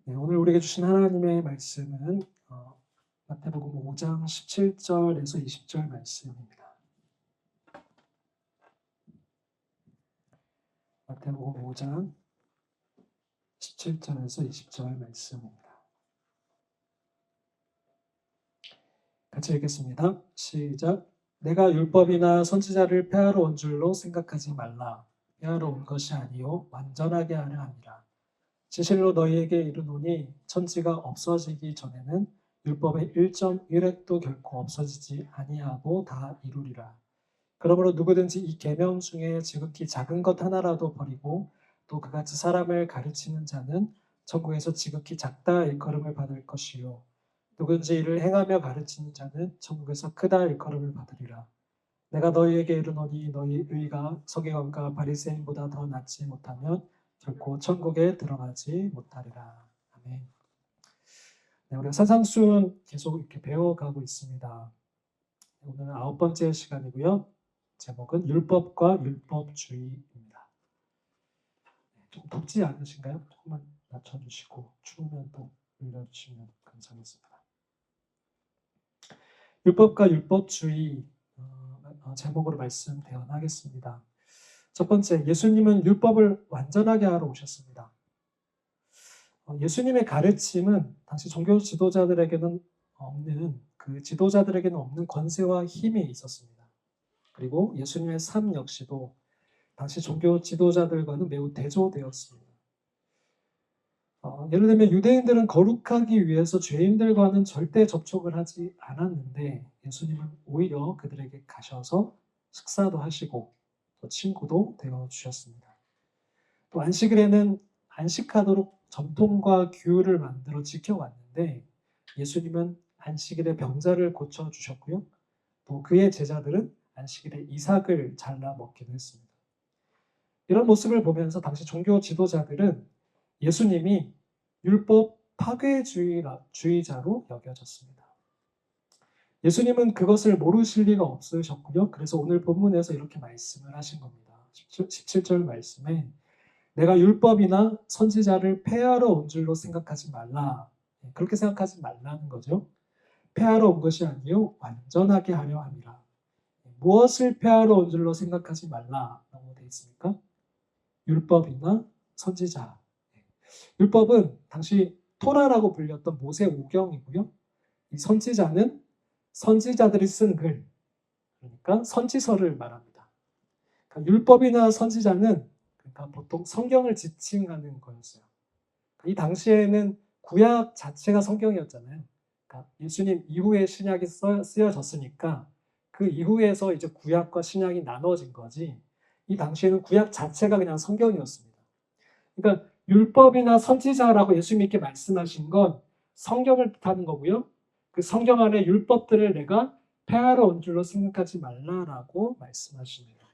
네, 오늘 우리에게 주신 하나님의 말씀은 마태복음 5장 17절에서 20절 말씀입니다. 마태복음 5장 17절에서 20절 말씀입니다. 같이 읽겠습니다. 시작. 내가 율법이나 선지자를 폐하러 온 줄로 생각하지 말라. 폐하러 온 것이 아니요 완전하게 하려 함이라. 진실로 너희에게 이르노니 천지가 없어지기 전에는 율법의 1.1획도 결코 없어지지 아니하고 다 이루리라. 그러므로 누구든지 이 계명 중에 지극히 작은 것 하나라도 버리고 또 그같이 사람을 가르치는 자는 천국에서 지극히 작다 일컬음을 받을 것이요 누구든지 이를 행하며 가르치는 자는 천국에서 크다 일컬음을 받으리라. 내가 너희에게 이르노니 너희 의가 서기관과 바리새인보다 더 낫지 못하면 결코 천국에 들어가지 못하리라. 아멘. 네, 우리가 산상수훈 계속 이렇게 배워가고 있습니다. 오늘은 9번째 시간이고요. 제목은 율법과 율법주의입니다. 좀 덥지 않으신가요? 조금만 낮춰주시고 추우면 또 올려주시면 감사하겠습니다. 율법과 율법주의 제목으로 말씀 대언하겠습니다. 첫 번째, 예수님은 율법을 완전하게 하러 오셨습니다. 예수님의 가르침은 당시 종교 지도자들에게는 없는 권세와 힘이 있었습니다. 그리고 예수님의 삶 역시도 당시 종교 지도자들과는 매우 대조되었습니다. 예를 들면 유대인들은 거룩하기 위해서 죄인들과는 절대 접촉을 하지 않았는데 예수님은 오히려 그들에게 가셔서 식사도 하시고 또 친구도 되어주셨습니다. 또 안식일에는 안식하도록 전통과 규율을 만들어 지켜왔는데 예수님은 안식일에 병자를 고쳐주셨고요. 또 그의 제자들은 안식일에 이삭을 잘라 먹기도 했습니다. 이런 모습을 보면서 당시 종교 지도자들은 예수님이 율법 파괴주의자로 여겨졌습니다. 예수님은 그것을 모르실 리가 없으셨고요. 그래서 오늘 본문에서 이렇게 말씀을 하신 겁니다. 17절 말씀에 내가 율법이나 선지자를 폐하러 온 줄로 생각하지 말라. 그렇게 생각하지 말라는 거죠. 폐하러 온 것이 아니요 완전하게 하려 함이라. 무엇을 폐하러 온 줄로 생각하지 말라라고 되어 있습니까? 율법이나 선지자. 율법은 당시 토라라고 불렸던 모세 오경이고요. 이 선지자는 선지자들이 쓴 글, 그러니까 선지서를 말합니다. 그러니까 율법이나 선지자는 그러니까 보통 성경을 지칭하는 거였어요. 이 당시에는 구약 자체가 성경이었잖아요. 그러니까 예수님 이후에 신약이 쓰여졌으니까 그 이후에서 이제 구약과 신약이 나눠진 거지. 이 당시에는 구약 자체가 그냥 성경이었습니다. 그러니까 율법이나 선지자라고 예수님이 이렇게 말씀하신 건 성경을 뜻하는 거고요. 그 성경 안에 율법들을 내가 폐하러 온 줄로 생각하지 말라라고 말씀하십니다.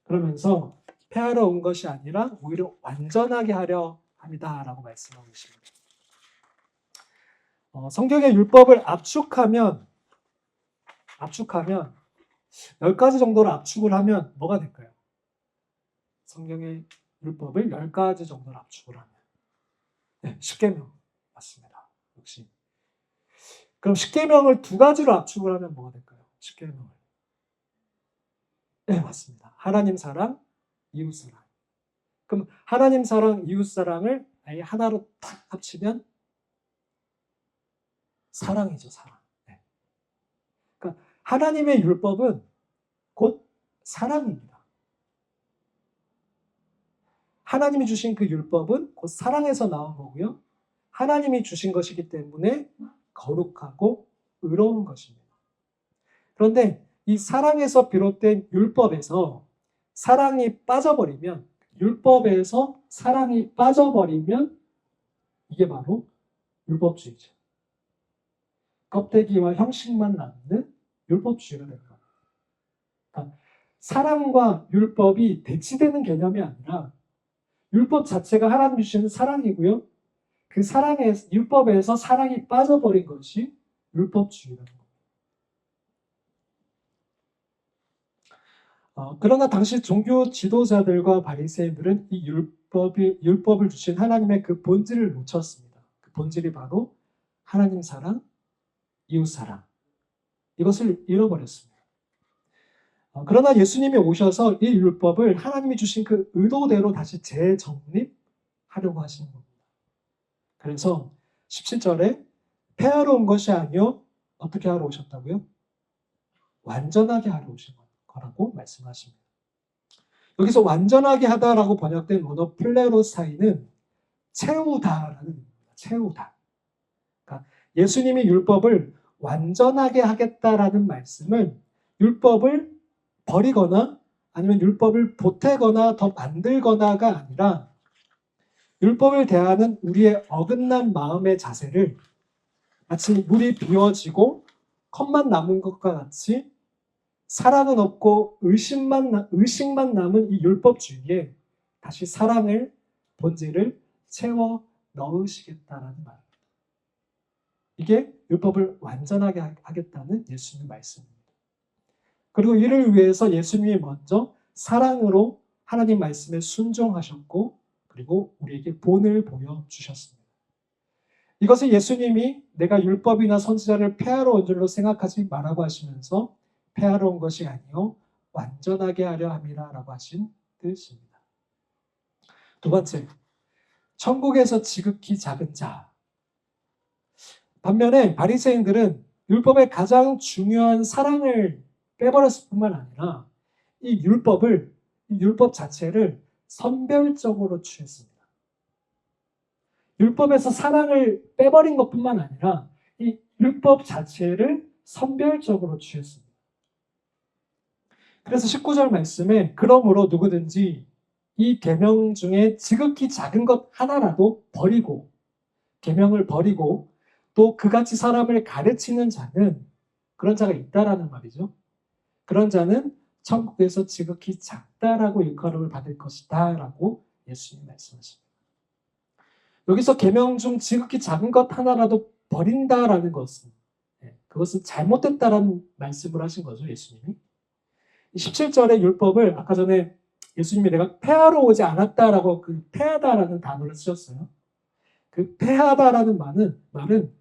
그러면서 폐하러 온 것이 아니라 오히려 완전하게 하려 합니다라고 말씀하고 계십니다. 성경의 율법을 압축하면 10가지 정도로 압축을 하면 뭐가 될까요? 성경의 율법을 10가지 정도로 압축을 하면 네, 십계명 맞습니다. 역시. 그럼 십계명을 2가지로 압축을 하면 뭐가 될까요? 십계명을. 네, 맞습니다. 하나님 사랑, 이웃 사랑. 그럼 하나님 사랑, 이웃 사랑을 아예 하나로 탁 합치면 사랑이죠, 사랑. 네. 그러니까 하나님의 율법은 곧 사랑입니다. 하나님이 주신 그 율법은 곧 사랑에서 나온 거고요. 하나님이 주신 것이기 때문에 거룩하고 의로운 것입니다. 그런데 이 사랑에서 비롯된 율법에서 율법에서 사랑이 빠져버리면 이게 바로 율법주의죠. 껍데기와 형식만 남는 율법주의가 될 겁니다. 그러니까 사랑과 율법이 대치되는 개념이 아니라 율법 자체가 하나님이 주시는 사랑이고요. 그 율법에서 사랑이 빠져버린 것이 율법주의라는 겁니다. 그러나 당시 종교 지도자들과 바리새인들은 이 율법을 주신 하나님의 그 본질을 놓쳤습니다. 그 본질이 바로 하나님 사랑, 이웃 사랑. 이것을 잃어버렸습니다. 그러나 예수님이 오셔서 이 율법을 하나님이 주신 그 의도대로 다시 재정립하려고 하시는 겁니다. 그래서 17절에 폐하러 온 것이 아니요 어떻게 하러 오셨다고요? 완전하게 하러 오신 거라고 말씀하십니다. 여기서 완전하게 하다라고 번역된 원어 플레로사이는 채우다라는 의미입니다. 채우다. 그러니까 예수님이 율법을 완전하게 하겠다라는 말씀은 율법을 버리거나 아니면 율법을 보태거나 더 만들거나가 아니라 율법을 대하는 우리의 어긋난 마음의 자세를 마치 물이 비워지고 컵만 남은 것과 같이 사랑은 없고 의식만 남은 이 율법주의에 다시 사랑을, 본질을 채워 넣으시겠다라는 말입니다. 이게 율법을 완전하게 하겠다는 예수님의 말씀입니다. 그리고 이를 위해서 예수님이 먼저 사랑으로 하나님 말씀에 순종하셨고 그리고 우리에게 본을 보여주셨습니다. 이것을 예수님이 내가 율법이나 선지자를 폐하러 온 줄로 생각하지 말라고 하시면서 폐하러 온 것이 아니요 완전하게 하려 함이라라고 하신 뜻입니다. 두 번째, 천국에서 지극히 작은 자. 반면에 바리새인들은 율법의 가장 중요한 사랑을 빼버렸을 뿐만 아니라 이 율법 자체를 선별적으로 취했습니다. 율법에서 사랑을 빼버린 것뿐만 아니라 이 율법 자체를 선별적으로 취했습니다. 그래서 19절 말씀에 그러므로 누구든지 이 계명 중에 지극히 작은 것 하나라도 버리고 계명을 버리고 또 그같이 사람을 가르치는 자는 그런 자가 있다라는 말이죠. 그런 자는 천국에서 지극히 작다라고 일컬음을 받을 것이다 라고 예수님이 말씀하십니다. 여기서 계명 중 지극히 작은 것 하나라도 버린다라는 것은 그것은 잘못됐다라는 말씀을 하신 거죠. 예수님이. 17절의 율법을 아까 전에 예수님이 내가 폐하러 오지 않았다라고 그 폐하다라는 단어를 쓰셨어요. 그 폐하다라는 말은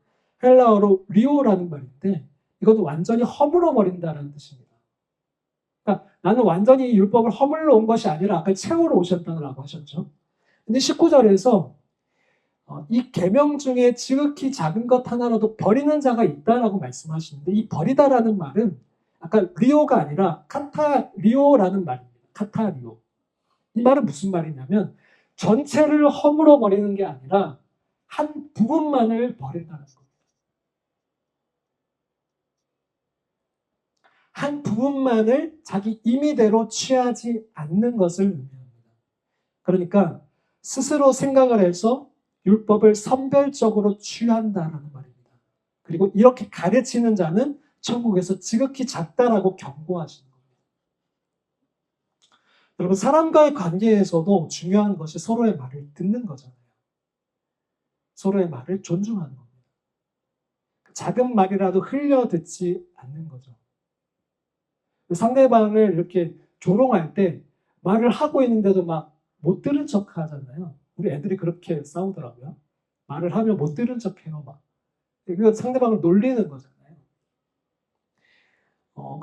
헬라어로 리오라는 말인데 이건 완전히 허물어 버린다라는 뜻입니다. 그러니까 나는 완전히 율법을 허물러 온 것이 아니라 아까 채우러 오셨다라고 하셨죠. 근데 19절에서 이 계명 중에 지극히 작은 것 하나라도 버리는 자가 있다라고 말씀하시는데 이 버리다라는 말은 아까 리오가 아니라 카타리오라는 말입니다. 카타리오. 이 말은 무슨 말이냐면 전체를 허물어 버리는 게 아니라 한 부분만을 버린다는 겁니다. 한 부분만을 자기 임의대로 취하지 않는 것을 의미합니다. 그러니까 스스로 생각을 해서 율법을 선별적으로 취한다라는 말입니다. 그리고 이렇게 가르치는 자는 천국에서 지극히 작다라고 경고하시는 겁니다. 여러분, 사람과의 관계에서도 중요한 것이 서로의 말을 듣는 거잖아요. 서로의 말을 존중하는 겁니다. 작은 말이라도 흘려 듣지 않는 거죠. 상대방을 이렇게 조롱할 때 말을 하고 있는데도 막 못 들은 척 하잖아요. 우리 애들이 그렇게 싸우더라고요. 말을 하면 못 들은 척 해요. 막. 이거 상대방을 놀리는 거잖아요.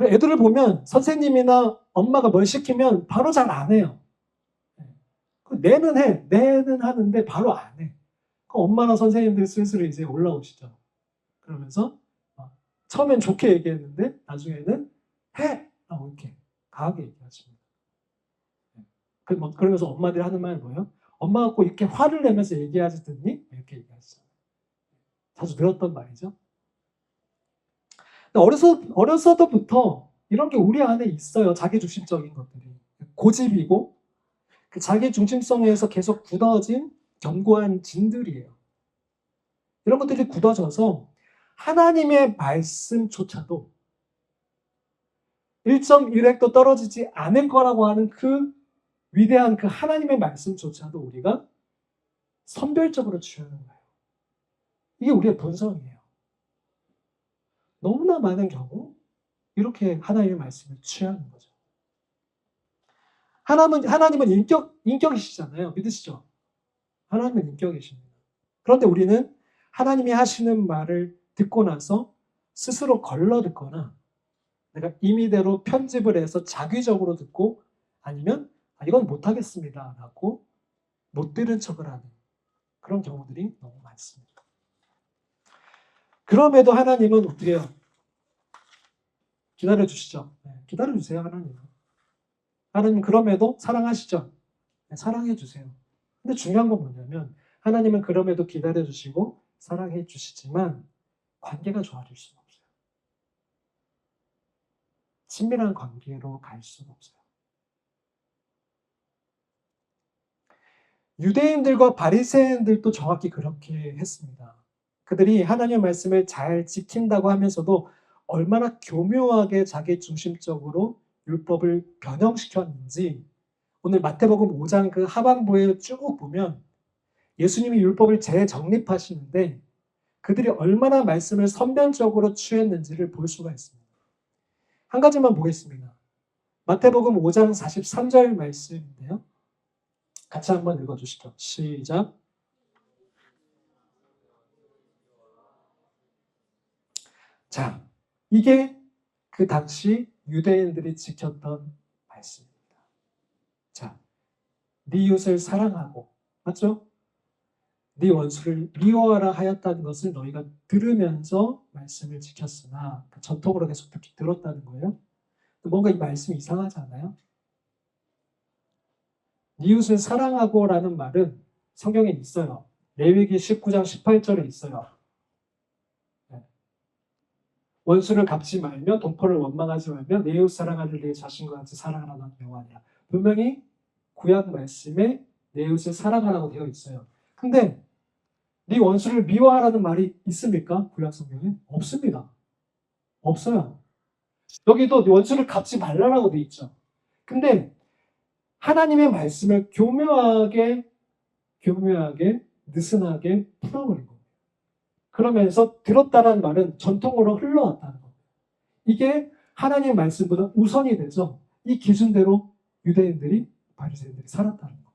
애들을 보면 선생님이나 엄마가 뭘 시키면 바로 잘 안 해요. 내는 하는데 바로 안 해. 엄마나 선생님들이 슬슬 이제 올라오시죠. 그러면서 처음엔 좋게 얘기했는데 나중에는 해! 라고 이렇게 강하게 얘기하십니다. 그러면서 엄마들이 하는 말이 뭐예요? 엄마가 꼭 이렇게 화를 내면서 얘기하지 듣니? 이렇게 얘기하시죠. 자주 들었던 말이죠. 어려서부터 이런 게 우리 안에 있어요. 자기중심적인 것들이. 고집이고 그 자기중심성에서 계속 굳어진 견고한 진들이에요. 이런 것들이 굳어져서 하나님의 말씀조차도 1.1획도 떨어지지 않을 거라고 하는 그 위대한 그 하나님의 말씀조차도 우리가 선별적으로 취하는 거예요. 이게 우리의 본성이에요. 너무나 많은 경우 이렇게 하나님의 말씀을 취하는 거죠. 하나님은 인격이시잖아요. 믿으시죠? 하나님은 인격이십니다. 그런데 우리는 하나님이 하시는 말을 듣고 나서 스스로 걸러 듣거나 내가 임의대로 편집을 해서 자기적으로 듣고 아니면 이건 못하겠습니다 라고 못 들은 척을 하는 그런 경우들이 너무 많습니다. 그럼에도 하나님은 어떻게 해요? 기다려주시죠. 기다려주세요. 하나님 그럼에도 사랑하시죠. 사랑해주세요. 근데 중요한 건 뭐냐면 하나님은 그럼에도 기다려주시고 사랑해주시지만 관계가 좋아질 수는 없어요. 친밀한 관계로 갈 수는 없어요. 유대인들과 바리새인들도 정확히 그렇게 했습니다. 그들이 하나님의 말씀을 잘 지킨다고 하면서도 얼마나 교묘하게 자기 중심적으로 율법을 변형시켰는지 오늘 마태복음 5장 그 하반부에 쭉 보면 예수님이 율법을 재정립하시는데 그들이 얼마나 말씀을 선변적으로 취했는지를 볼 수가 있습니다. 한 가지만 보겠습니다. 마태복음 5장 43절 말씀인데요. 같이 한번 읽어주시죠. 시작. 자, 이게 그 당시 유대인들이 지켰던 말씀입니다. 자, 네 이웃을 사랑하고, 맞죠? 네 원수를 미워하라 하였다는 것을 너희가 들으면서 말씀을 지켰으나 전통으로 계속 들었다는 거예요. 뭔가 이 말씀이 이상하지 않아요? 네 이웃을 사랑하고라는 말은 성경에 있어요. 레위기 19장 18절에 있어요. 원수를 갚지 말며 동포를 원망하지 말며 내 이웃 사랑하는 내 자신과 같이 사랑하라는 여호와니라. 분명히 구약 말씀에 내 이웃을 사랑하라고 되어 있어요. 근데 네 원수를 미워하라는 말이 있습니까? 구약 성경에? 없습니다. 없어요. 여기도 원수를 갚지 말라라고 되어 있죠. 근데 하나님의 말씀을 교묘하게 느슨하게 풀어버린 겁니다. 그러면서 들었다는 말은 전통으로 흘러왔다는 겁니다. 이게 하나님의 말씀보다 우선이 돼서 이 기준대로 유대인들이 바리새인들이 살았다는 겁니다.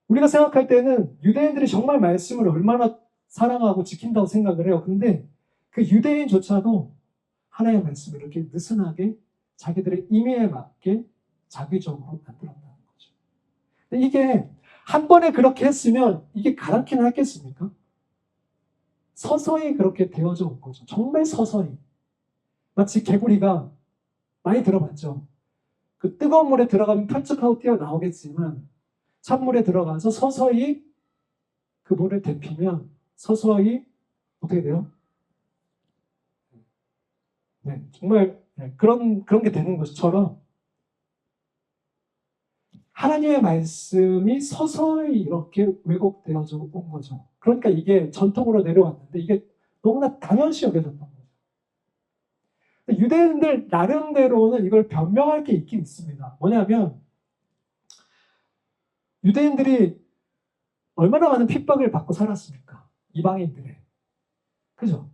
우리가 생각할 때는 유대인들이 정말 말씀을 얼마나 사랑하고 지킨다고 생각을 해요. 근데 그 유대인조차도 하나님의 말씀을 이렇게 느슨하게 자기들의 임의에 맞게 자기적으로 만들었다는 거죠. 근데 이게 한 번에 그렇게 했으면 이게 가라키나 했겠습니까? 서서히 그렇게 되어져 온 거죠. 정말 서서히. 마치 개구리가 많이 들어봤죠. 그 뜨거운 물에 들어가면 펄쩍하고 뛰어나오겠지만 찬물에 들어가서 서서히 그 물을 데피면 서서히 어떻게 돼요? 네, 정말 그런 게 되는 것처럼 하나님의 말씀이 서서히 이렇게 왜곡되어져 온 거죠. 그러니까 이게 전통으로 내려왔는데 이게 너무나 당연시 여겨졌던 거죠. 유대인들 나름대로는 이걸 변명할 게 있긴 있습니다. 뭐냐면 유대인들이 얼마나 많은 핍박을 받고 살았습니까? 이방인들의. 그죠?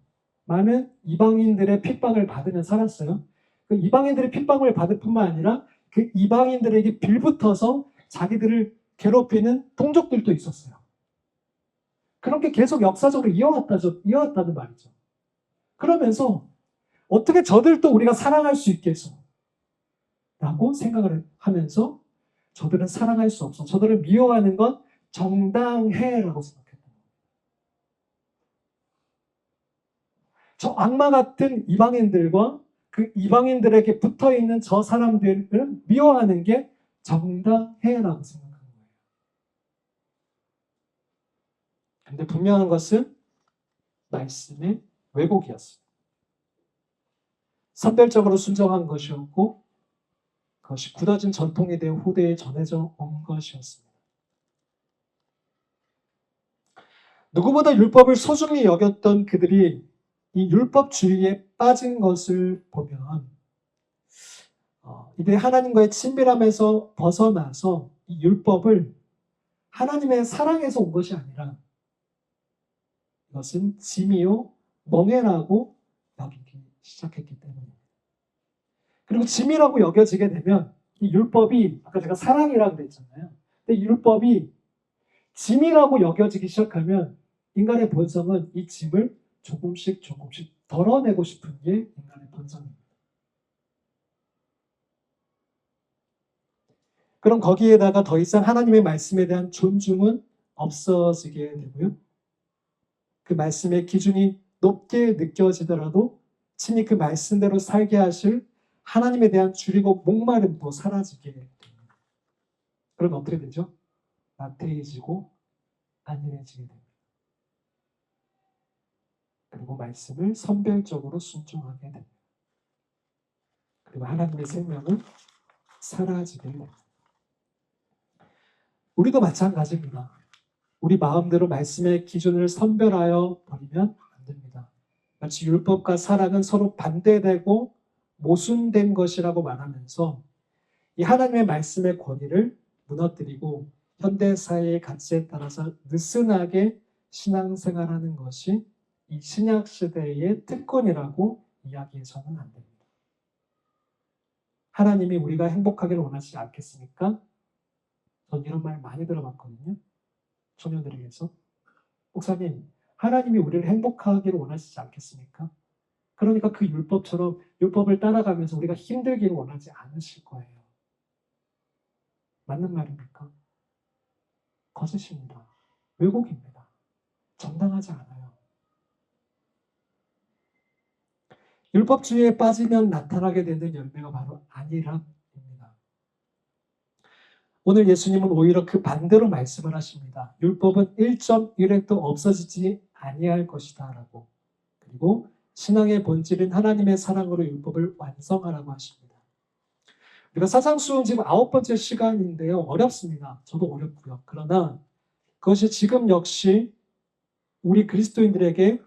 많은 이방인들의 핍박을 받으며 살았어요. 그 이방인들의 핍박을 받을 뿐만 아니라 그 이방인들에게 빌붙어서 자기들을 괴롭히는 동족들도 있었어요. 그렇게 계속 역사적으로 이어왔다는 말이죠. 그러면서 어떻게 저들도 우리가 사랑할 수 있겠어? 라고 생각을 하면서 저들은 사랑할 수 없어. 저들을 미워하는 건 정당해 라고 생각했던 거예요. 저 악마 같은 이방인들과 그 이방인들에게 붙어있는 저 사람들을 미워하는 게 정당해 라고 생각한 거예요. 근데 분명한 것은 말씀의 왜곡이었어요. 선별적으로 순종한 것이었고 그것이 굳어진 전통이 되어 후대에 전해져 온 것이었습니다. 누구보다 율법을 소중히 여겼던 그들이 이 율법주의에 빠진 것을 보면 이들이 하나님과의 친밀함에서 벗어나서 이 율법을 하나님의 사랑에서 온 것이 아니라 이것은 짐이요 멍해라고 여기기 시작했기 때문입니다. 그리고 짐이라고 여겨지게 되면 이 율법이 아까 제가 사랑이라고 그랬잖아요. 근데 이 율법이 짐이라고 여겨지기 시작하면 인간의 본성은 이 짐을 조금씩 덜어내고 싶은 게 인간의 본성입니다. 그럼 거기에다가 더 이상 하나님의 말씀에 대한 존중은 없어지게 되고요. 그 말씀의 기준이 높게 느껴지더라도 친히 그 말씀대로 살게 하실 하나님에 대한 줄이고 목마름도 사라지게 됩니다. 그럼 어떻게 되죠? 나태해지고 안일해지게 됩니다. 그리고 말씀을 선별적으로 순종하게 됩니다. 그리고 하나님의 생명은 사라지게 됩니다. 우리도 마찬가지입니다. 우리 마음대로 말씀의 기준을 선별하여 버리면 안 됩니다. 마치 율법과 사랑은 서로 반대되고 모순된 것이라고 말하면서 이 하나님의 말씀의 권위를 무너뜨리고 현대사회의 가치에 따라서 느슨하게 신앙생활하는 것이 이 신약시대의 특권이라고 이야기해서는 안 됩니다. 하나님이 우리가 행복하기를 원하시지 않겠습니까? 전 이런 말 많이 들어봤거든요. 청년들에게서. 목사님, 하나님이 우리를 행복하기를 원하시지 않겠습니까? 그러니까 그 율법처럼 율법을 따라가면서 우리가 힘들기를 원하지 않으실 거예요. 맞는 말입니까? 거짓입니다. 왜곡입니다. 정당하지 않아요. 율법주의에 빠지면 나타나게 되는 열매가 바로 안일함입니다. 오늘 예수님은 오히려 그 반대로 말씀을 하십니다. 율법은 1.1획도 없어지지 아니할 것이다 라고. 그리고 신앙의 본질은 하나님의 사랑으로 율법을 완성하라고 하십니다. 우리가 사상수훈 지금 9번째 시간인데요. 어렵습니다. 저도 어렵고요. 그러나 그것이 지금 역시 우리 그리스도인들에게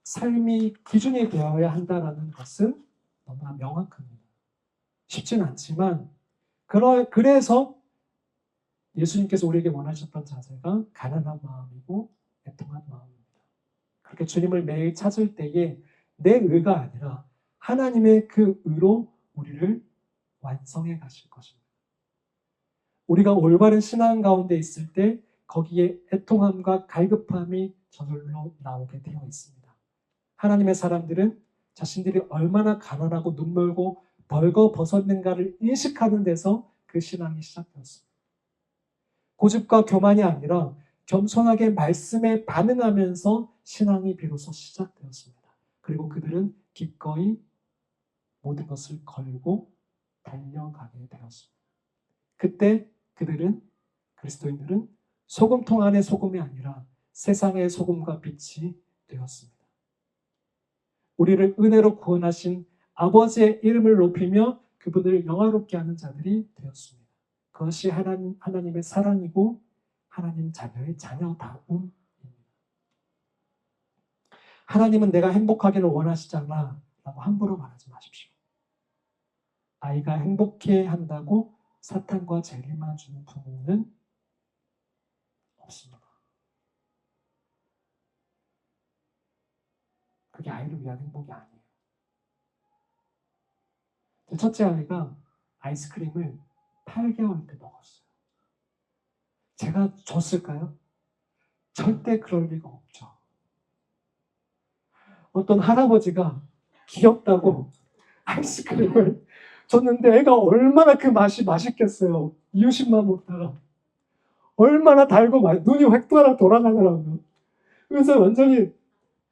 삶이 기준이 되어야 한다는 것은 너무나 명확합니다. 쉽진 않지만 그래서 예수님께서 우리에게 원하셨던 자세가 가난한 마음이고 애통한 마음입니다. 그렇게 주님을 매일 찾을 때에 내 의가 아니라 하나님의 그 의로 우리를 완성해 가실 것입니다. 우리가 올바른 신앙 가운데 있을 때 거기에 애통함과 갈급함이 저절로 나오게 되어 있습니다. 하나님의 사람들은 자신들이 얼마나 가난하고 눈멀고 벌거벗었는가를 인식하는 데서 그 신앙이 시작되었습니다. 고집과 교만이 아니라 겸손하게 말씀에 반응하면서 신앙이 비로소 시작되었습니다. 그리고 그들은 기꺼이 모든 것을 걸고 달려가게 되었습니다. 그때 그리스도인들은 소금통 안의 소금이 아니라 세상의 소금과 빛이 되었습니다. 우리를 은혜로 구원하신 아버지의 이름을 높이며 그분을 영화롭게 하는 자들이 되었습니다. 그것이 하나님의 사랑이고 하나님 자녀의 자녀다움입니다. 하나님은 내가 행복하기를 원하시잖아 라고 함부로 말하지 마십시오. 아이가 행복해 한다고 사탕과 젤리만 주는 부모는 없습니다. 그게 아이를 위한 행복이 아니에요. 제 첫째 아이가 아이스크림을 8개월 때 먹었어요. 제가 줬을까요? 절대 그럴 리가 없죠. 어떤 할아버지가 귀엽다고 아이스크림을 줬는데 애가 얼마나 그 맛이 맛있겠어요. 이유식만 먹다가 얼마나 달고 눈이 획 돌아가더라고요. 그래서 완전히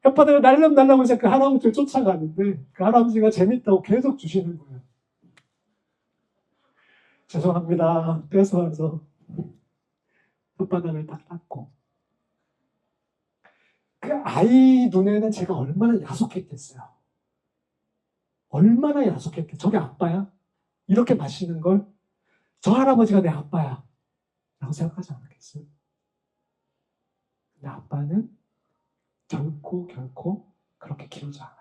혓바닥을 날름날름하면서 그 할아버지를 쫓아가는데 그 할아버지가 재밌다고 계속 주시는 거예요. 죄송합니다. 뺏어와서 혓바닥을 딱 닦고. 그 아이 눈에는 제가 얼마나 야속했겠어요. 얼마나 야속했겠어요. 저게 아빠야? 이렇게 맛있는 걸? 저 할아버지가 내 아빠야. 라고 생각하지 않았겠어요? 근데 아빠는 결코 그렇게 키우지 않아요.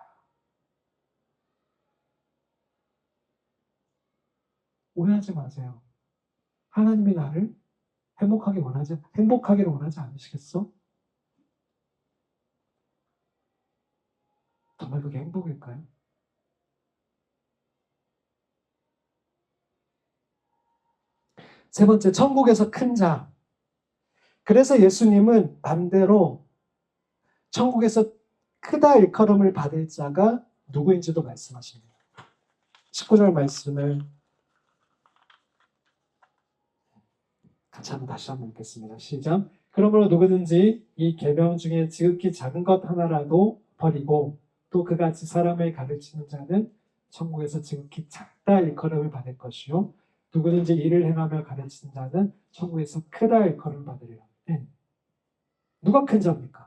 오해하지 마세요. 하나님이 나를 행복하기를 원하지 않으시겠어? 정말 그게 행복일까요? 세 번째, 천국에서 큰 자. 그래서 예수님은 반대로 천국에서 크다 일컬음을 받을 자가 누구인지도 말씀하십니다. 19절 말씀을 같이 다시 한번 읽겠습니다. 시작. 그러므로 누구든지 이 계명 중에 지극히 작은 것 하나라도 버리고 또 그같이 사람을 가르치는 자는 천국에서 지극히 작다 일컬음을 받을 것이요 누구든지 이를 행하며 가르치는 자는 천국에서 크다 일컬음을 받으리라. 누가 큰 자입니까?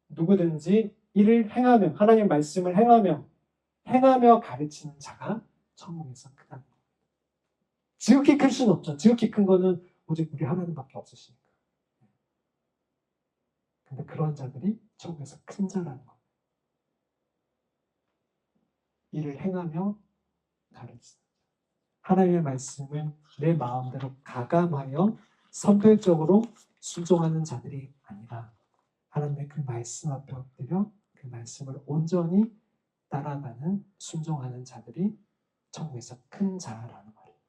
누구든지 이를 행하며 하나님의 말씀을 행하며 가르치는 자가 천국에서 크다. 지극히 클 수는 없죠. 지극히 큰 거는 오직 우리 하나님밖에 없으시니까. 근데 그런 자들이 천국에서 큰 자라는 것. 이를 행하며 가르치는 하나님의 말씀을 내 마음대로 가감하여 선별적으로 순종하는 자들이 아니라 하나님의 그 말씀 앞에 엎드려 그 말씀을 온전히 따라가는 순종하는 자들이 천국에서 큰 자라는 말이에요.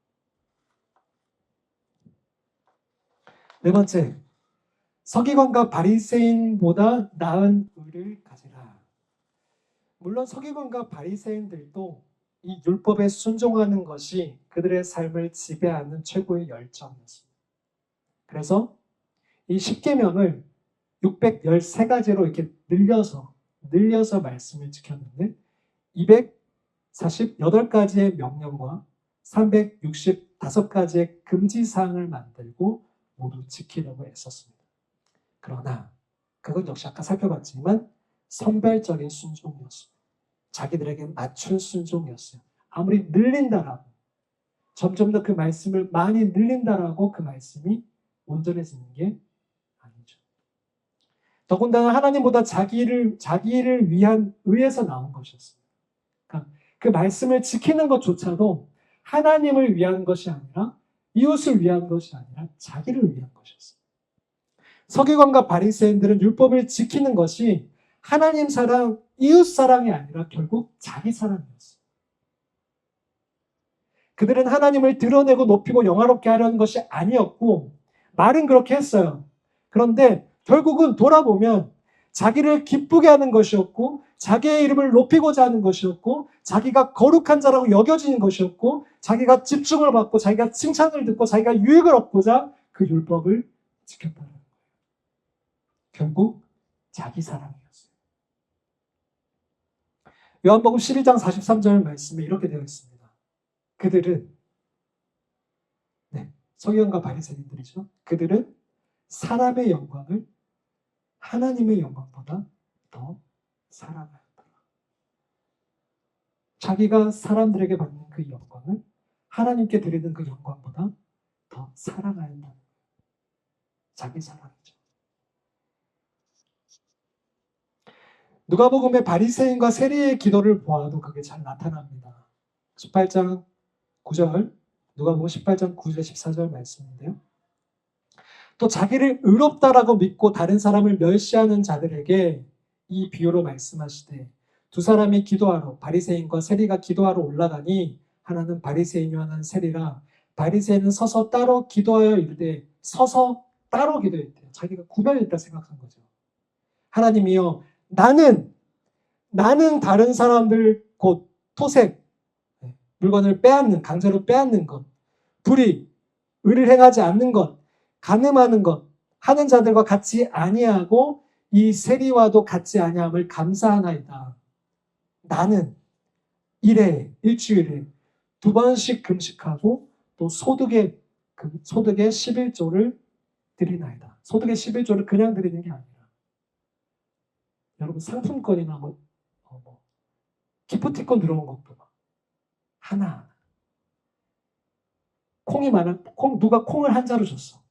네 번째, 서기관과 바리새인보다 나은 의를 가지라. 물론 서기관과 바리새인들도 이 율법에 순종하는 것이 그들의 삶을 지배하는 최고의 열정이었습니다. 그래서 이 십계명을 613가지로 이렇게 늘려서 말씀을 지켰는데 248가지의 명령과 365가지의 금지사항을 만들고 모두 지키려고 애썼습니다. 그러나 그건 역시 아까 살펴봤지만 선별적인 순종이었습니다. 자기들에게 맞춘 순종이었어요. 아무리 늘린다라고 점점 더 그 말씀을 많이 늘린다라고 그 말씀이 온전해지는 게 아니죠. 더군다나 하나님보다 자기를 위한 의에서 나온 것이었습니다. 그러니까 그 말씀을 지키는 것조차도 하나님을 위한 것이 아니라 이웃을 위한 것이 아니라 자기를 위한 것이었습니다. 서기관과 바리새인들은 율법을 지키는 것이 하나님 사랑, 이웃 사랑이 아니라 결국 자기 사랑이었어요. 그들은 하나님을 드러내고 높이고 영화롭게 하려는 것이 아니었고 말은 그렇게 했어요. 그런데 결국은 돌아보면 자기를 기쁘게 하는 것이었고 자기의 이름을 높이고자 하는 것이었고 자기가 거룩한 자라고 여겨지는 것이었고 자기가 집중을 받고 자기가 칭찬을 듣고 자기가 유익을 얻고자 그 율법을 지켰다는 거예요. 결국 자기 사랑이었어요. 요한복음 12장 43절 말씀에 이렇게 되어 있습니다. 그들은 서기관과 바리새인들이죠. 그들은 사람의 영광을 하나님의 영광보다 더 사랑하였더라. 자기가 사람들에게 받는 그 영광을 하나님께 드리는 그 영광보다 더 사랑하였다는 거예요. 자기 사랑이죠. 누가복음의 바리새인과 세리의 기도를 보아도 그게 잘 나타납니다. 18장 9절, 누가복음 18장 9절 14절 말씀인데요. 또 자기를 의롭다라고 믿고 다른 사람을 멸시하는 자들에게 이 비유로 말씀하시되 두 사람이 기도하러 바리새인과 세리가 기도하러 올라가니 하나는 바리새인이요 하나는 세리라. 바리새인은 서서 따로 기도하여 이르되 서서 따로 기도했대요. 자기가 구별했다 생각한 거죠. 하나님이여 나는 다른 사람들 곧 토색 물건을 빼앗는 강제로 빼앗는 것 불의 의를 행하지 않는 것 간음하는 것 하는 자들과 같이 아니하고 이 세리와도 같이 아니함을 감사하나이다. 나는 일주일에 2번씩 금식하고 또 소득의 11조를 드리나이다. 소득의 11조를 그냥 드리는 게 아니라 여러분 상품권이나 기프티콘 들어온 것도 하나 콩이 많아 누가 콩을 한 자루 줬어.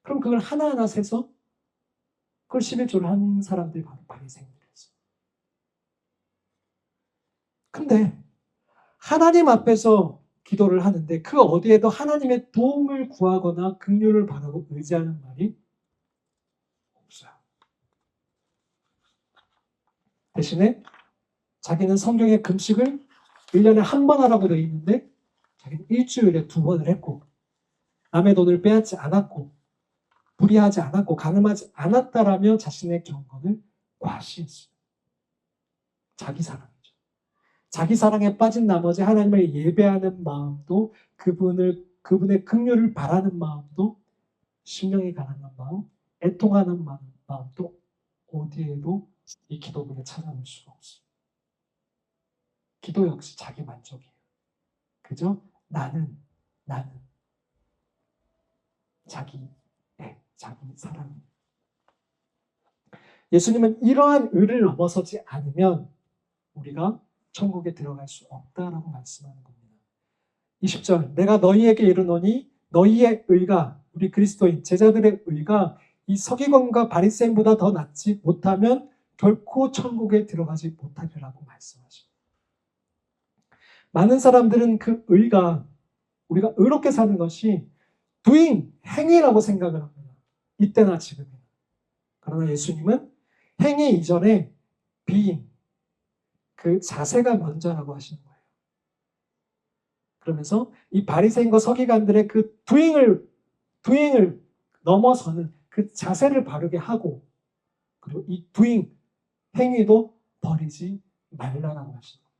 그럼 그걸 하나하나 세서 그걸 11조를 한 사람들이 바로 바리새인들이었어요. 근데 하나님 앞에서 기도를 하는데 그 어디에도 하나님의 도움을 구하거나 긍휼을 바라고 의지하는 말이 없어요. 대신에 자기는 성경에 금식을 1년에 한 번 하라고 되어 있는데 자기는 일주일에 2번을 했고 남의 돈을 빼앗지 않았고 불의하지 않았고 간음하지 않았다라며 자신의 경건을 과시했어요. 자기 사랑이죠. 자기 사랑에 빠진 나머지 하나님을 예배하는 마음도 그분의 긍휼을 바라는 마음도 심령이 가난한 마음, 애통하는 마음도 어디에도 이 기도문에 찾아볼 수가 없어요. 기도 역시 자기 만족이에요. 그죠? 나는 자기 사랑. 예수님은 이러한 의를 넘어서지 않으면 우리가 천국에 들어갈 수 없다라고 말씀하는 겁니다. 20절, 내가 너희에게 이르노니 너희의 의가, 우리 그리스도인 제자들의 의가 이 서기관과 바리새인보다 더 낫지 못하면 결코 천국에 들어가지 못하리라고 말씀하십니다. 많은 사람들은 그 의가, 우리가 의롭게 사는 것이 doing, 행위라고 생각을 합니다. 이때나 지금이나. 그러나 예수님은 행위 이전에 being, 그 자세가 먼저라고 하시는 거예요. 그러면서 이 바리새인과 서기관들의 그 doing을 넘어서는 그 자세를 바르게 하고, 그리고 이 doing, 행위도 버리지 말라라고 하시는 거예요.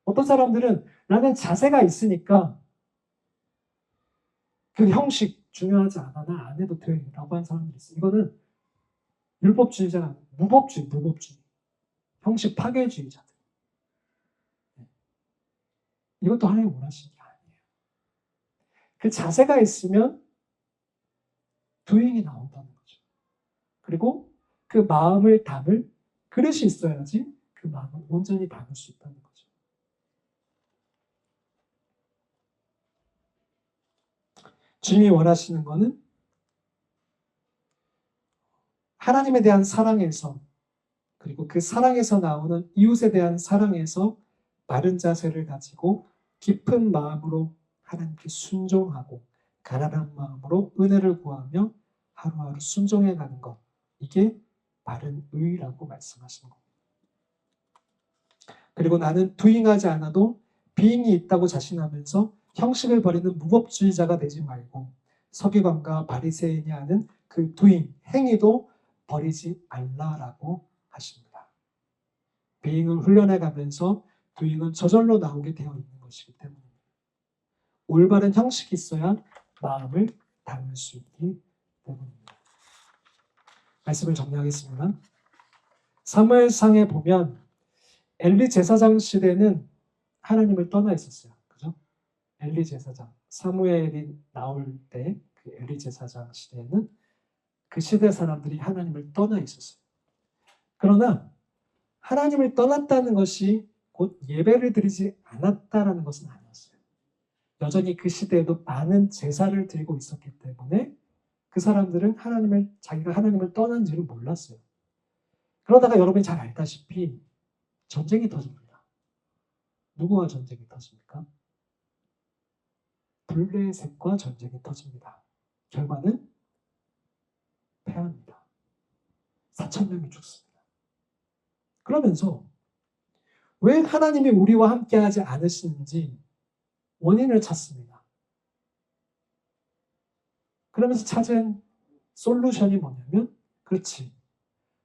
어떤 사람들은 나는 자세가 있으니까 그 형식 중요하지 않아, 나 안 해도 돼 라고 하는 사람들이 있어요. 이거는 율법주의자가 무법주의, 형식 파괴주의자들. 이것도 하나님 원하시는 게 아니에요. 그 자세가 있으면 doing이 나온다는 거죠. 그리고 그 마음을 담을 그릇이 있어야지 그 마음을 온전히 담을 수 있다는 거죠. 주님이 원하시는 거는 하나님에 대한 사랑에서, 그리고 그 사랑에서 나오는 이웃에 대한 사랑에서 바른 자세를 가지고 깊은 마음으로 하나님께 순종하고 가난한 마음으로 은혜를 구하며 하루하루 순종해 가는 것, 이게 바른 의라고 말씀하시는 겁니다. 그리고 나는 doing하지 않아도 being이 있다고 자신하면서 형식을 버리는 무법주의자가 되지 말고 서기관과 바리새인이 하는 그 doing, 행위도 버리지 말라라고 하십니다. being을 훈련해 가면서 doing은 저절로 나오게 되어 있는 것이기 때문입니다. 올바른 형식이 있어야 마음을 담을 수 있기 때문입니다. 말씀을 정리하겠습니다. 사무엘상에 보면 엘리 제사장 시대는 하나님을 떠나 있었어요. 그죠? 엘리 제사장, 사무엘이 나올 때 그 엘리 제사장 시대에는 그 시대 사람들이 하나님을 떠나 있었어요. 그러나 하나님을 떠났다는 것이 곧 예배를 드리지 않았다라는 것은 아니었어요. 여전히 그 시대에도 많은 제사를 드리고 있었기 때문에 그 사람들은 자기가 하나님을 떠난지를 몰랐어요. 그러다가 여러분이 잘 알다시피 전쟁이 터집니다. 누구와 전쟁이 터집니까? 블레셋과 전쟁이 터집니다. 결과는 패합니다. 4,000명이 죽습니다. 그러면서 왜 하나님이 우리와 함께하지 않으시는지 원인을 찾습니다. 그러면서 찾은 솔루션이 뭐냐면, 그렇지,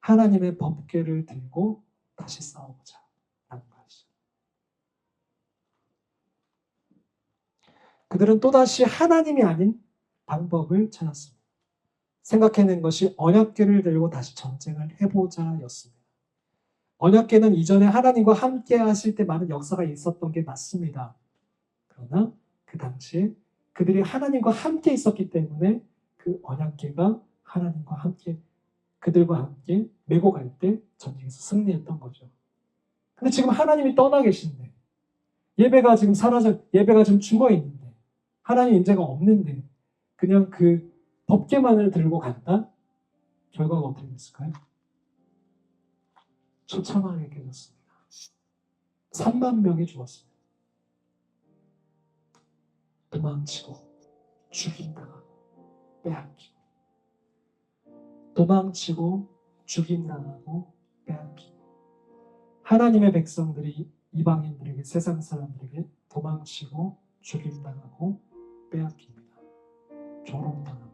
하나님의 법궤를 들고 다시 싸워보자 라는 것이죠. 그들은 또다시 하나님이 아닌 방법을 찾았습니다. 생각해낸 것이 언약궤를 들고 다시 전쟁을 해보자 였습니다. 언약궤는 이전에 하나님과 함께 하실 때 많은 역사가 있었던 게 맞습니다. 그러나 그 당시에 그들이 하나님과 함께 있었기 때문에 그 언약궤가 하나님과 함께, 그들과 함께 메고 갈 때 전쟁에서 승리했던 거죠. 근데 지금 하나님이 떠나 계신데, 예배가 지금 예배가 지금 죽어 있는데, 하나님 임재가 없는데 그냥 그 법궤만을 들고 간다? 결과가 어떻게 됐을까요? 처참하게 깨졌습니다. 3만 명이 죽었습니다. 도망치고 죽임당하고 빼앗기고, 도망치고 죽임당하고 빼앗기고, 하나님의 백성들이 이방인들에게, 세상 사람들에게 도망치고 죽임당하고 빼앗깁니다. 조롱당합니다.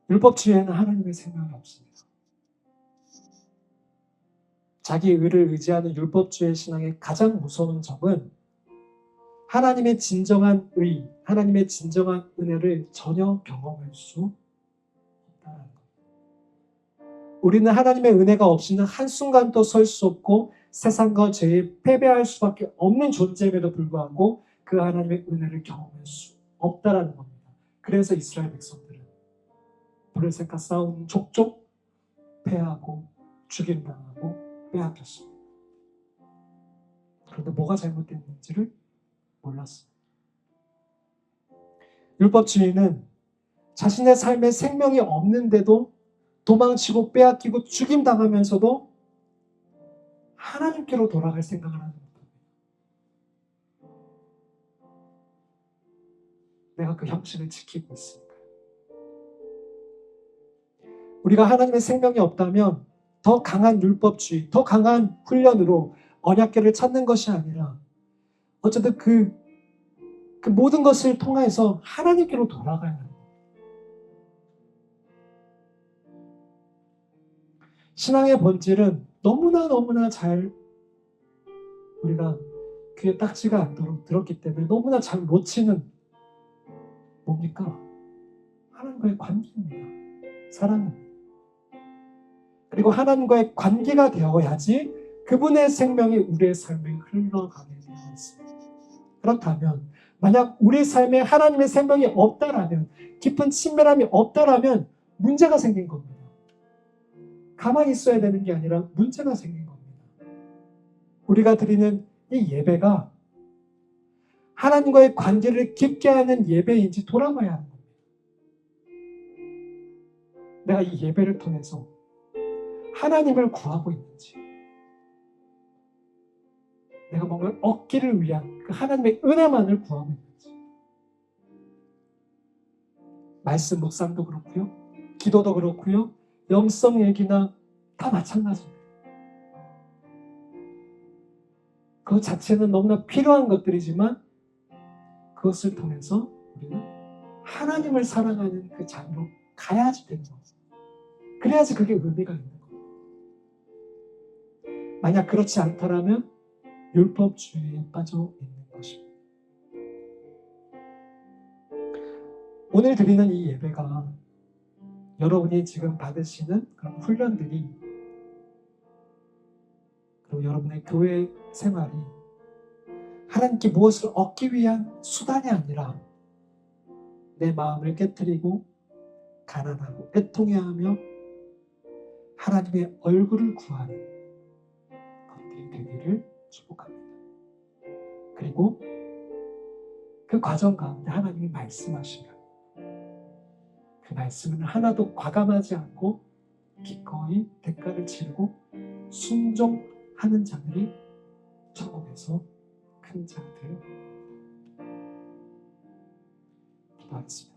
율법주의에는 하나님의 생명이 없습니다. 자기 의를 의지하는 율법주의 신앙의 가장 무서운 점은 하나님의 진정한 의, 하나님의 진정한 은혜를 전혀 경험할 수 없다는 것. 우리는 하나님의 은혜가 없이는 한순간도 설 수 없고 세상과 죄에 패배할 수밖에 없는 존재임에도 불구하고 그 하나님의 은혜를 경험할 수 없다는 겁니다. 그래서 이스라엘 백성들은 블레셋과 싸우는 족족 패하고 죽임당하고 빼앗겼습니다. 그런데 뭐가 잘못됐는지를 몰랐어요. 율법주의는 자신의 삶에 생명이 없는데도 도망치고 빼앗기고 죽임당하면서도 하나님께로 돌아갈 생각을 하는 겁니다. 내가 그 형식을 지키고 있으니까. 우리가 하나님의 생명이 없다면 더 강한 율법주의, 더 강한 훈련으로 언약궤를 찾는 것이 아니라 어쨌든 그 모든 것을 통해서 하나님께로 돌아가야 합니다. 신앙의 본질은 너무나 잘 우리가 귀에 딱지가 않도록 들었기 때문에 너무나 잘 놓치는 뭡니까? 하나님과의 관계입니다. 사랑입니다. 그리고 하나님과의 관계가 되어야지 그분의 생명이 우리의 삶에 흘러가게 되어 있습니다. 그렇다면 만약 우리 삶에 하나님의 생명이 없다라면, 깊은 친밀함이 없다라면 문제가 생긴 겁니다. 가만히 있어야 되는 게 아니라 문제가 생긴 겁니다. 우리가 드리는 이 예배가 하나님과의 관계를 깊게 하는 예배인지 돌아봐야 하는 겁니다. 내가 이 예배를 통해서 하나님을 구하고 있는지, 내가 뭔가 얻기를 위한 그 하나님의 은혜만을 구하고 있는지. 말씀 묵상도 그렇고요, 기도도 그렇고요, 영성 얘기나 다 마찬가지입니다. 그 자체는 너무나 필요한 것들이지만 그것을 통해서 우리는 하나님을 사랑하는 그 자리로 가야지 되는 겁니다. 그래야지 그게 의미가 있는 겁니다. 만약 그렇지 않다라면 율법주의에 빠져 있는 것입니다. 오늘 드리는 이 예배가 여러분이 지금 받으시는 그런 훈련들이, 그리고 여러분의 교회 생활이 하나님께 무엇을 얻기 위한 수단이 아니라 내 마음을 깨트리고 가난하고 애통해하며 하나님의 얼굴을 구하는 것들이 되기를 축복합니다. 그리고 그 과정 가운데 하나님이 말씀하시면 그 말씀을 하나도 과감하지 않고 기꺼이 대가를 치르고 순종하는 자들이 천국에서 큰 자들. 기도하겠습니다.